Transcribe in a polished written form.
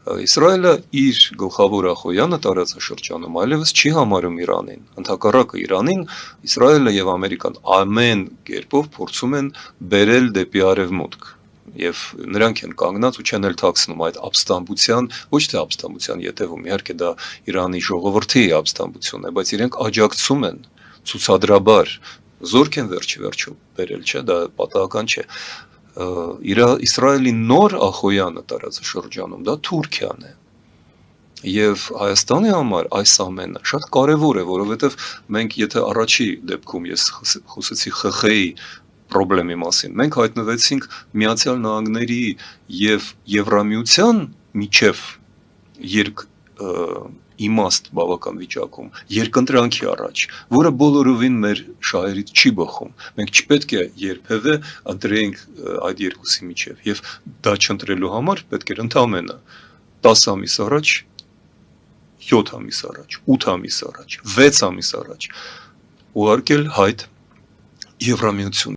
Իսրայելը իր գլխավոր ախոյանը տարածաշրջանում այլևս չի համարում Իրանին, ընդհակառակը Իրանին Իսրայելը եւ Ամերիկան ամեն կերպով փորձում են բերել դեպի արևմուտք եւ նրանք են կանգնած ու չեն էլ թաքցնում այդ ապստամբության, ոչ թե ապստամբության յետևում, իհարկե դա Իրանի ժողովրդի ապստամբությունն է, բայց իրենք աջակցում են ցուցադրաբար զորք են վերջիվերջո բերել, չէ, դա պատահական չէ։ Իսրայելի նոր ախոյանը տարածաշրջանում դա Թուրքիան է եւ Հայաստանի համար այս ամենը շատ կարեւոր է, որովհետեւ մենք եթե առաջի դեպքում ես խոսեցի ԽԽ-ի խնդրի մասին, մենք հայտնվեցինք Միացյալ Նահանգների եւ Եվրամիության միջև իմաստ բավական վիճակում երկընտրանքի առաջ, որը բոլորովին մեր շահերից չի բխում։ Մենք չպետք է երբևէ ընտրենք այդ երկուսի միջև եւ դա չընտրելու համար պետք էր ընդամենը 10 ամիս առաջ, 7 ամիս առաջ, 8 ամիս առաջ, 6 ամիս առաջ ուղարկել հայտ Եվրամիություն